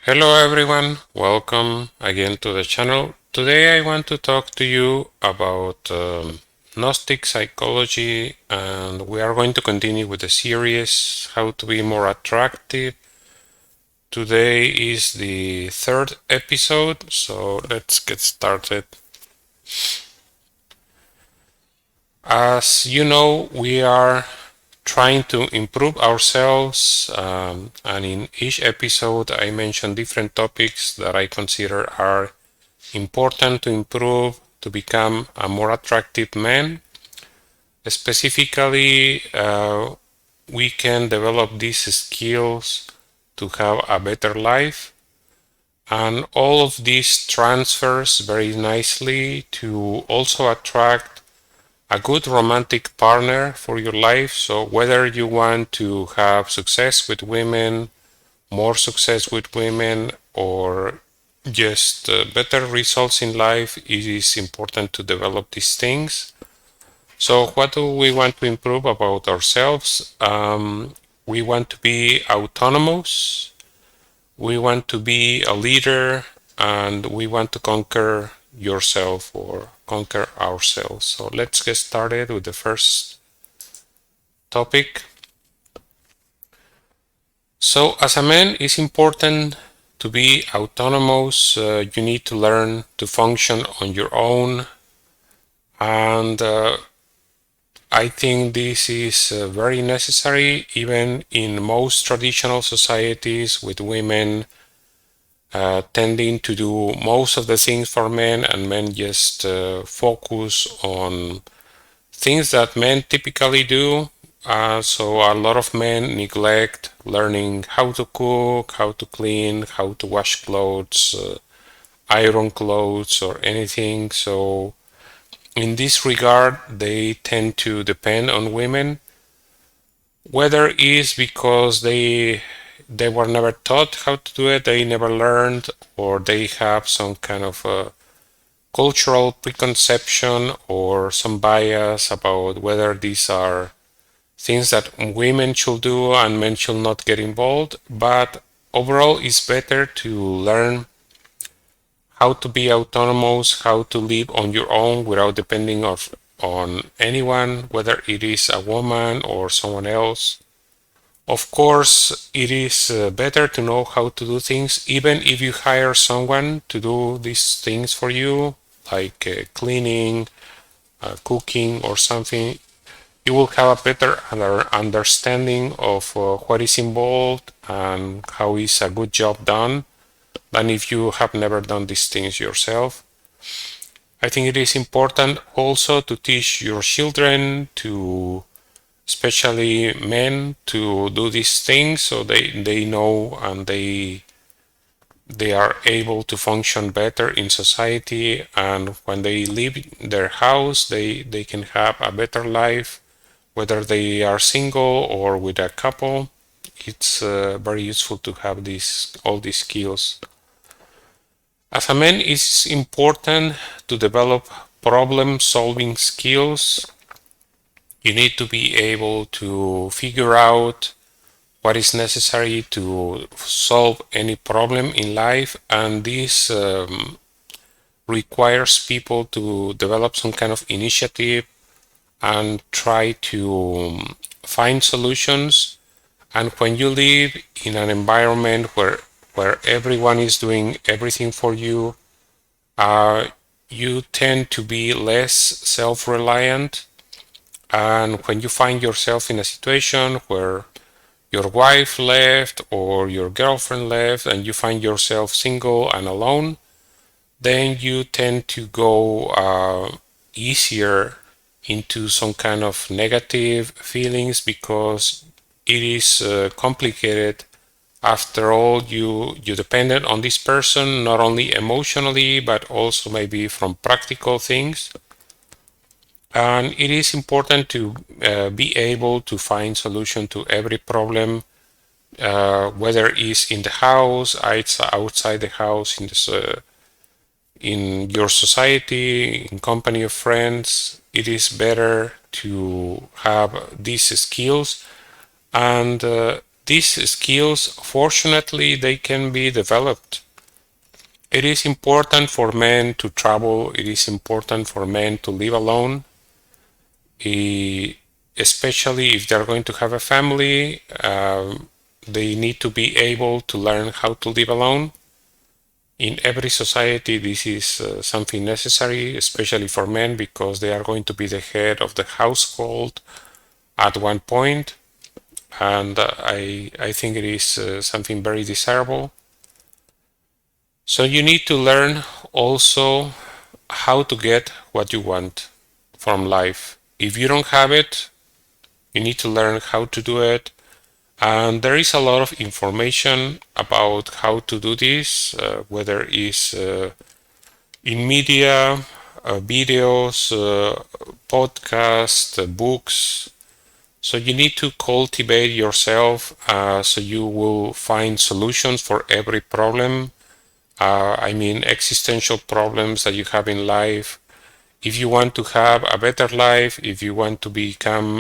Hello everyone, welcome again to the channel. Today I want to talk to you about Gnostic psychology, and we are going to continue with the series How to Be More Attractive. Today is the third episode, so let's get started. As you know, we are trying to improve ourselves, and in each episode I mention different topics that I consider are important to improve to become a more attractive man. Specifically, we can develop these skills to have a better life, and all of this transfers very nicely to also attract a good romantic partner for your life. So whether you want to have success with women, more success with women, or just better results in life, it is important to develop these things. So what do we want to improve about ourselves? We want to be autonomous, we want to be a leader, and we want to conquer yourself or conquer ourselves. So let's get started with the first topic. So as a man, it's important to be autonomous. You need to learn to function on your own, and I think this is very necessary even in most traditional societies, with women tending to do most of the things for men, and men just focus on things that men typically do. So a lot of men neglect learning how to cook, how to clean, how to wash clothes, iron clothes, or anything. So in this regard, they tend to depend on women, whether it is because they were never taught how to do it, they never learned, or they have some kind of cultural preconception or some bias about whether these are things that women should do and men should not get involved. But overall, it's better to learn how to be autonomous, how to live on your own without depending on anyone, whether it is a woman or someone else. Of course, it is better to know how to do things, even if you hire someone to do these things for you, like cleaning, cooking, or something. You will have a better understanding of what is involved and how is a good job done than if you have never done these things yourself. I think it is important also to teach your children, to especially men, to do these things so they know and they are able to function better in society, and when they leave their house they can have a better life, whether they are single or with a couple. It's very useful to have all these skills. As a man, it's important to develop problem-solving skills. You need to be able to figure out what is necessary to solve any problem in life, and this requires people to develop some kind of initiative and try to find solutions. And when you live in an environment where everyone is doing everything for you, you tend to be less self-reliant. And when you find yourself in a situation where your wife left or your girlfriend left and you find yourself single and alone, then you tend to go easier into some kind of negative feelings, because it is complicated. After all, you depended on this person not only emotionally but also maybe from practical things. And it is important to be able to find solution to every problem, whether it's in the house, outside the house, in your society, in company of friends. It is better to have these skills, and These skills, fortunately, they can be developed. It is important for men to travel. It is important for men to live alone, especially if they're going to have a family. They need to be able to learn how to live alone. In every society, this is something necessary, especially for men, because they are going to be the head of the household at one point, and I think it is something very desirable. So you need to learn also how to get what you want from life. If you don't have it, you need to learn how to do it. And there is a lot of information about how to do this, whether it's in media, videos, podcasts, books. So you need to cultivate yourself so you will find solutions for every problem. I mean, existential problems that you have in life. If you want to have a better life, if you want to become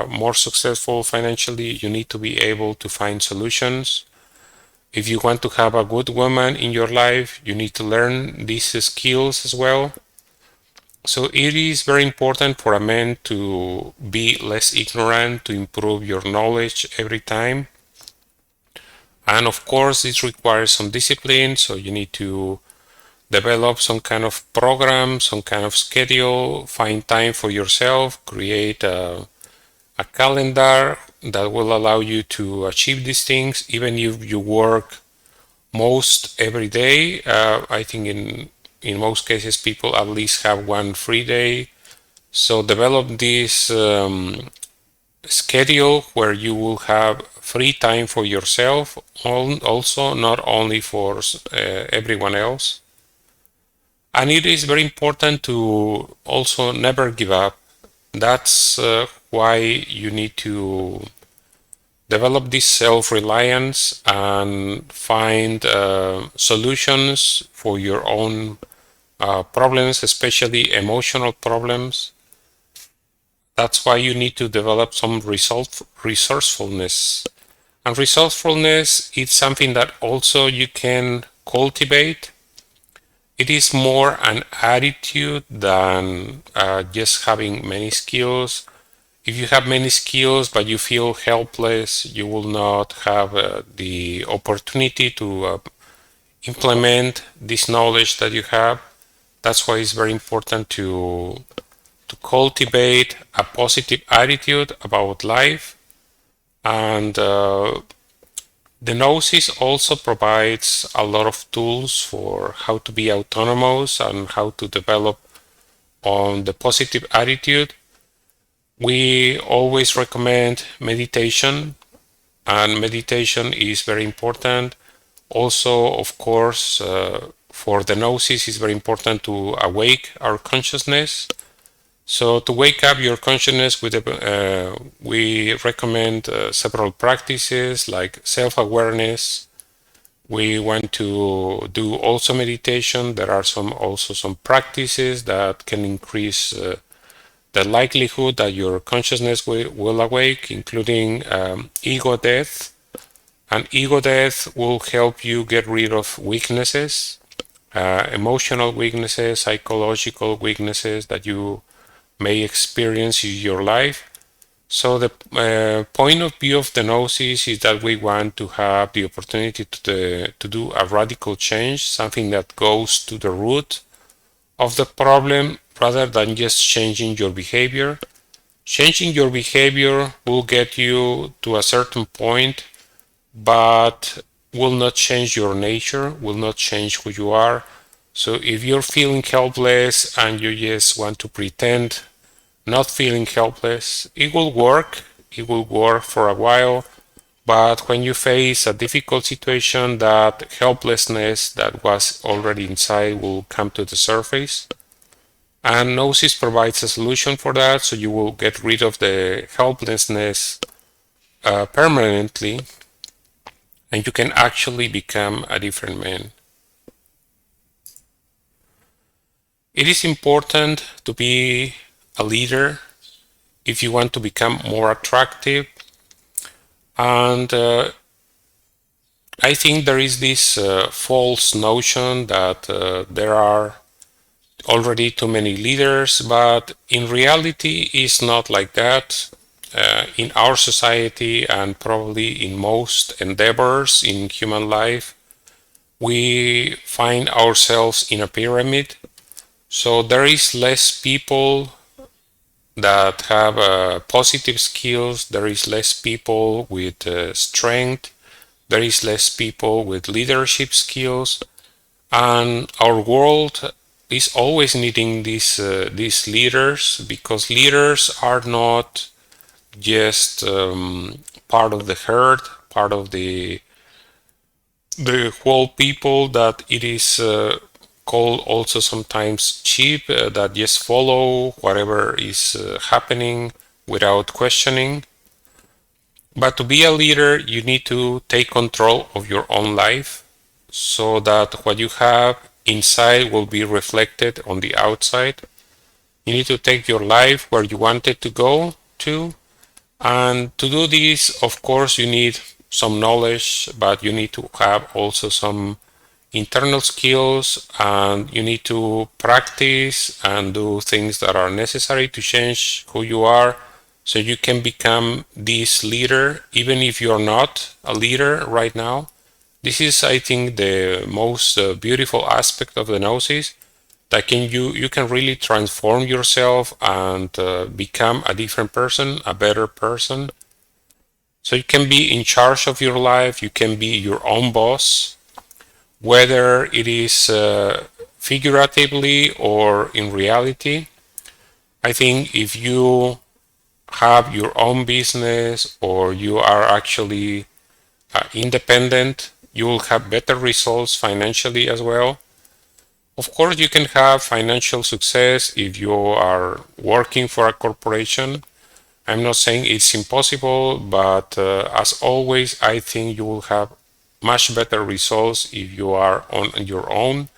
more successful financially, you need to be able to find solutions. If you want to have a good woman in your life, you need to learn these skills as well. So it is very important for a man to be less ignorant, to improve your knowledge every time. And of course, this requires some discipline, so you need to develop some kind of program, some kind of schedule, find time for yourself, create a calendar that will allow you to achieve these things, even if you work most every day. I think in most cases, people at least have one free day. So develop this schedule where you will have free time for yourself, also not only for everyone else. And it is very important to also never give up. That's why you need to develop this self-reliance and find solutions for your own problems, especially emotional problems. That's why you need to develop some resourcefulness. And resourcefulness is something that also you can cultivate. It is more an attitude than just having many skills. If you have many skills but you feel helpless, you will not have the opportunity to implement this knowledge that you have. That's why it's very important to cultivate a positive attitude about life. And the Gnosis also provides a lot of tools for how to be autonomous and how to develop on the positive attitude. We always recommend meditation, and meditation is very important. Also, of course, for the Gnosis, it's very important to awake our consciousness. So to wake up your consciousness, we recommend several practices like self-awareness. We want to do also meditation. There are also some practices that can increase the likelihood that your consciousness will awake, including ego death. And ego death will help you get rid of weaknesses, emotional weaknesses, psychological weaknesses that you may experience in your life. So the point of view of the Gnosis is that we want to have the opportunity to do a radical change, something that goes to the root of the problem rather than just changing your behavior. Changing your behavior will get you to a certain point, but will not change your nature, will not change who you are. So if you're feeling helpless and you just want to pretend not feeling helpless, it will work. It will work for a while. But when you face a difficult situation, that helplessness that was already inside will come to the surface. And Gnosis provides a solution for that, so you will get rid of the helplessness permanently, and you can actually become a different man. It is important to be a leader if you want to become more attractive. And I think there is this false notion that there are already too many leaders, but in reality it's not like that. In our society and probably in most endeavors in human life, we find ourselves in a pyramid. So there is less people that have positive skills, there is less people with strength, there is less people with leadership skills, and our world is always needing these leaders, because leaders are not just part of the herd, part of the whole people that it is called also sometimes sheep that just follow whatever is happening without questioning. But to be a leader, you need to take control of your own life so that what you have inside will be reflected on the outside. You need to take your life where you want it to go to. And to do this, of course, you need some knowledge, but you need to have also some internal skills, and you need to practice and do things that are necessary to change who you are so you can become this leader, even if you're not a leader right now. This is, I think, the most beautiful aspect of the Gnosis, that you can really transform yourself and become a different person, a better person. So you can be in charge of your life, you can be your own boss, whether it is figuratively or in reality. I think if you have your own business or you are actually independent, you will have better results financially as well. Of course, you can have financial success if you are working for a corporation. I'm not saying it's impossible, but as always, I think you will have much better results if you are on your own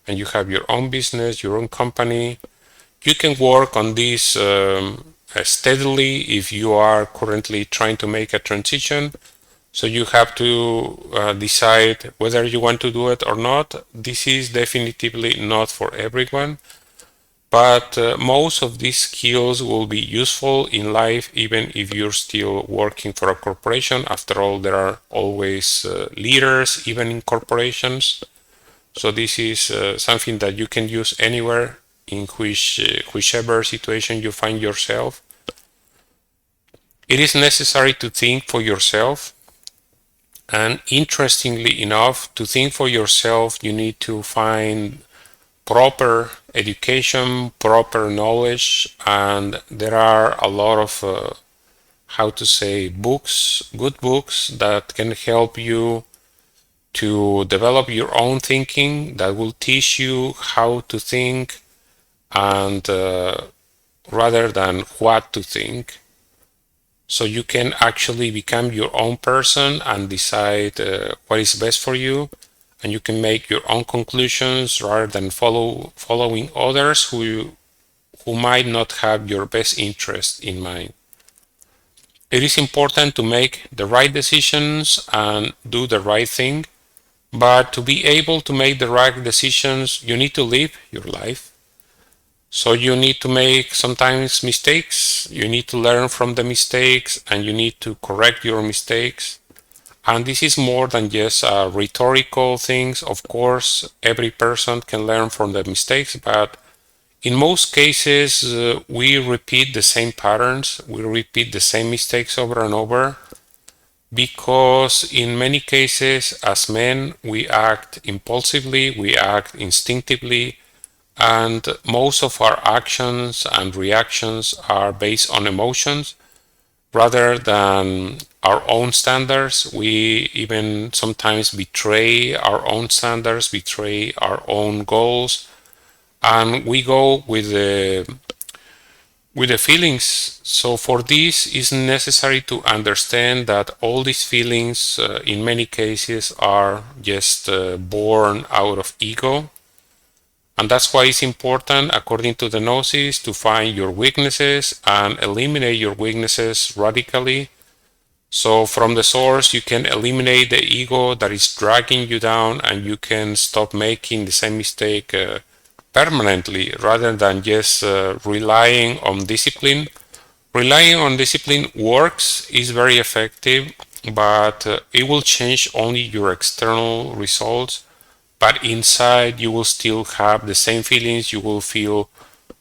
and you have your own business, your own company. You can work on this steadily if you are currently trying to make a transition. So you have to decide whether you want to do it or not. This is definitively not for everyone, but most of these skills will be useful in life even if you're still working for a corporation. After all, there are always leaders even in corporations. So this is something that you can use anywhere in whichever situation you find yourself. It is necessary to think for yourself. And interestingly enough, to think for yourself, you need to find proper education, proper knowledge, and there are a lot of, how to say, books, good books that can help you to develop your own thinking, that will teach you how to think and rather than what to think. So you can actually become your own person and decide what is best for you, and you can make your own conclusions rather than following others who might not have your best interest in mind. It is important to make the right decisions and do the right thing, but to be able to make the right decisions, you need to live your life. So you need to make sometimes mistakes, you need to learn from the mistakes, and you need to correct your mistakes. And this is more than just rhetorical things. Of course, every person can learn from the mistakes, but in most cases, we repeat the same patterns, we repeat the same mistakes over and over, because in many cases, as men, we act impulsively, we act instinctively, and most of our actions and reactions are based on emotions rather than our own standards. We even sometimes betray our own standards, betray our own goals, and we go with the feelings. So for this, it's necessary to understand that all these feelings in many cases are just born out of ego. And that's why it's important, according to the Gnosis, to find your weaknesses and eliminate your weaknesses radically, So from the source, you can eliminate the ego that is dragging you down, and you can stop making the same mistake permanently, rather than just relying on discipline. Relying on discipline works, is very effective, but it will change only your external results. But inside, you will still have the same feelings. You will feel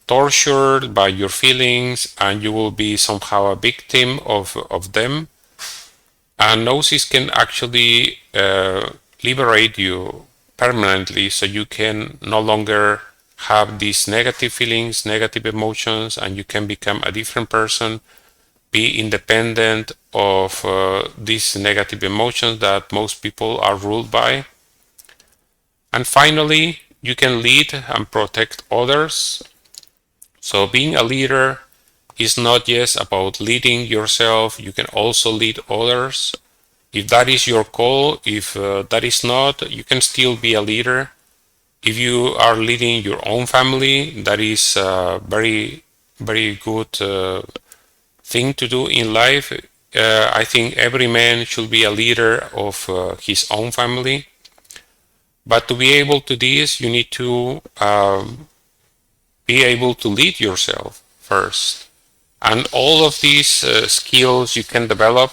tortured by your feelings, and you will be somehow a victim of them. And Gnosis can actually liberate you permanently, so you can no longer have these negative feelings, negative emotions, and you can become a different person, be independent of these negative emotions that most people are ruled by. And finally, you can lead and protect others. So being a leader is not just about leading yourself, you can also lead others. If that is your goal, if that is not, you can still be a leader. If you are leading your own family, that is a very, very good thing to do in life. I think every man should be a leader of his own family. But to be able to do this, you need to be able to lead yourself first. And all of these skills you can develop,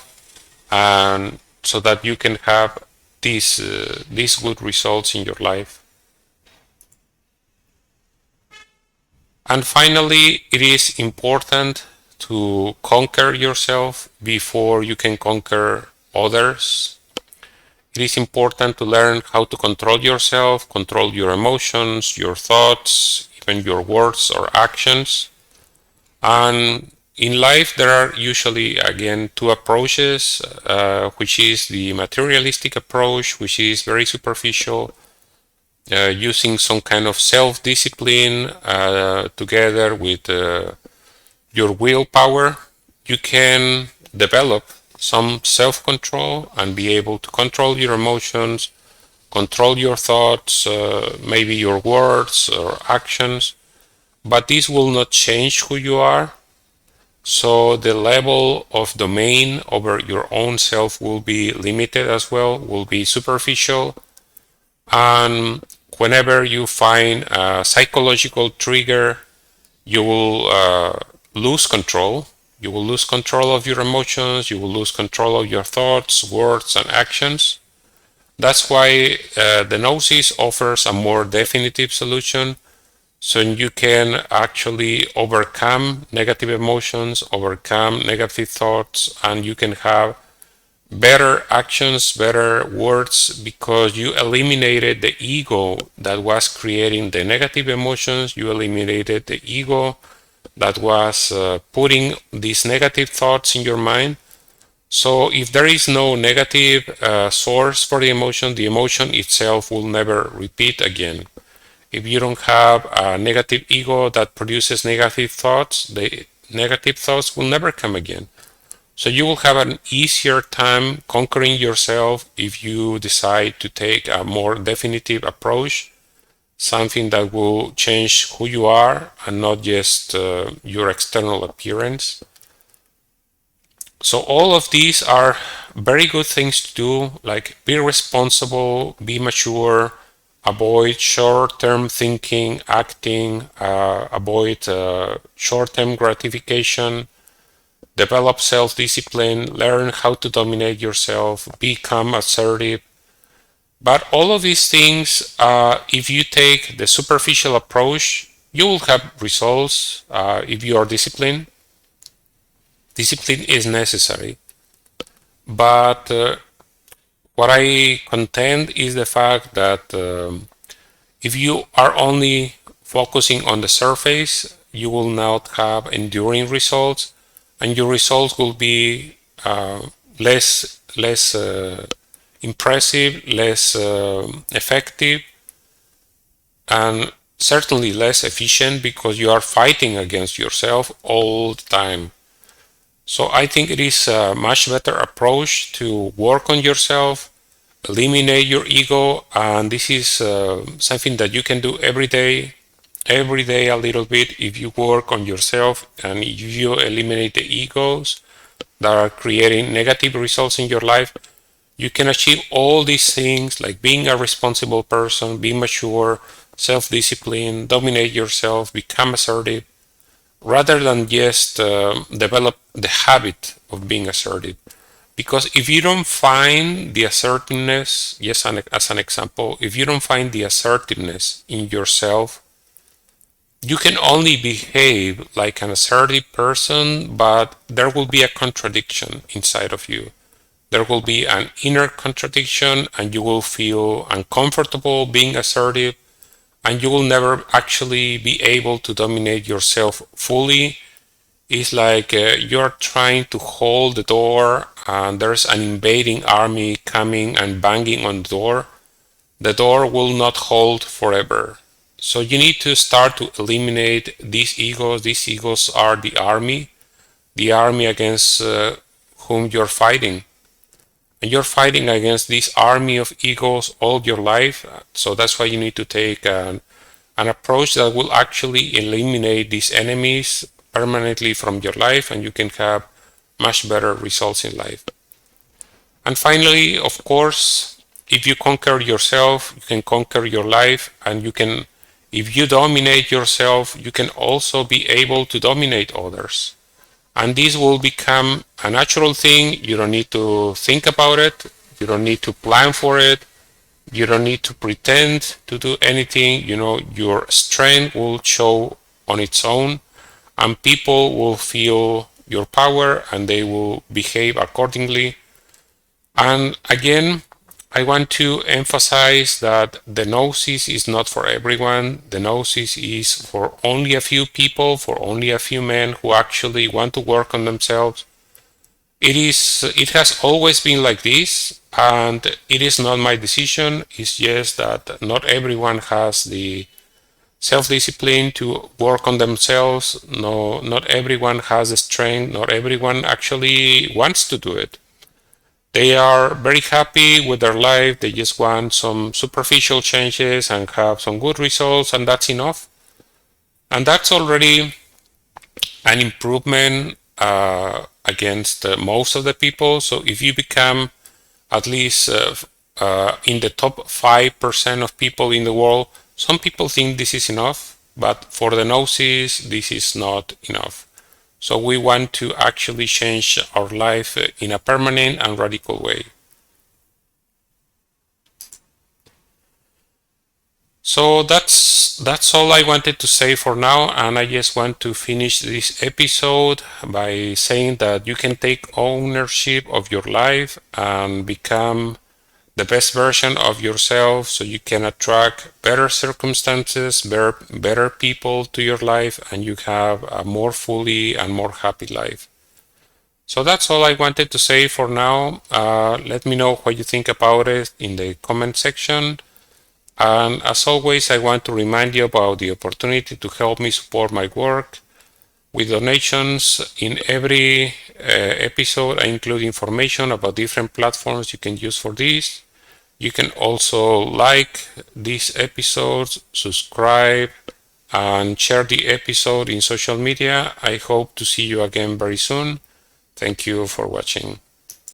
and so that you can have these good results in your life. And finally, it is important to conquer yourself before you can conquer others. It is important to learn how to control yourself, control your emotions, your thoughts, even your words or actions. And in life, there are usually, again, two approaches, which is the materialistic approach, which is very superficial, using some kind of self-discipline together with your willpower. You can develop some self-control and be able to control your emotions, control your thoughts, maybe your words or actions, but this will not change who you are. So the level of domain over your own self will be limited as well, will be superficial. And whenever you find a psychological trigger, you will lose control. You will lose control of your emotions, you will lose control of your thoughts, words, and actions. That's why the Gnosis offers a more definitive solution, so you can actually overcome negative emotions, overcome negative thoughts, and you can have better actions, better words, because you eliminated the ego that was creating the negative emotions. You eliminated the ego that was putting these negative thoughts in your mind. So if there is no negative source for the emotion itself will never repeat again. If you don't have a negative ego that produces negative thoughts, the negative thoughts will never come again. So you will have an easier time conquering yourself if you decide to take a more definitive approach, something that will change who you are and not just your external appearance. So all of these are very good things to do, like be responsible, be mature, avoid short-term thinking, acting, avoid short-term gratification, develop self-discipline, learn how to dominate yourself, become assertive. But all of these things, if you take the superficial approach, you will have results if you are disciplined. Discipline is necessary. But what I contend is the fact that if you are only focusing on the surface, you will not have enduring results, and your results will be less impressive, less effective, and certainly less efficient, because you are fighting against yourself all the time. So I think it is a much better approach to work on yourself, eliminate your ego, and this is something that you can do every day a little bit. If you work on yourself and if you eliminate the egos, that are creating negative results in your life, you can achieve all these things like being a responsible person, being mature, self-discipline, dominate yourself, become assertive, rather than just develop the habit of being assertive. Because if you don't find the assertiveness, yes, as an example, if you don't find the assertiveness in yourself, you can only behave like an assertive person, but there will be a contradiction inside of you. There will be an inner contradiction, and you will feel uncomfortable being assertive, and you will never actually be able to dominate yourself fully. It's like you're trying to hold the door and there's an invading army coming and banging on the door. The door will not hold forever. So you need to start to eliminate these egos. These egos are the army against whom you're fighting. And you're fighting against this army of egos all your life. So that's why you need to take an approach that will actually eliminate these enemies permanently from your life, and you can have much better results in life. And finally, of course, if you conquer yourself, you can conquer your life, and you can, if you dominate yourself, you can also be able to dominate others. And this will become a natural thing. You don't need to think about it. You don't need to plan for it. You don't need to pretend to do anything. You know, your strength will show on its own, and people will feel your power and they will behave accordingly. And again, I want to emphasize that the Gnosis is not for everyone. The Gnosis is for only a few people, for only a few men who actually want to work on themselves. It has always been like this, and it is not my decision. It's just that not everyone has the self-discipline to work on themselves. No, not everyone has the strength. Not everyone actually wants to do it. They are very happy with their life. They just want some superficial changes and have some good results, and that's enough. And that's already an improvement against most of the people. So if you become at least in the top 5% of people in the world, some people think this is enough, but for the Gnosis, this is not enough. So we want to actually change our life in a permanent and radical way. So that's all I wanted to say for now, and I just want to finish this episode by saying that you can take ownership of your life and become the best version of yourself, so you can attract better circumstances, better people to your life, and you have a more fully and more happy life. So that's all I wanted to say for now. Let me know what you think about it in the comment section. And as always, I want to remind you about the opportunity to help me support my work with donations. In every episode, I include information about different platforms you can use for this. You can also like these episodes, subscribe, and share the episode in social media. I hope to see you again very soon. Thank you for watching.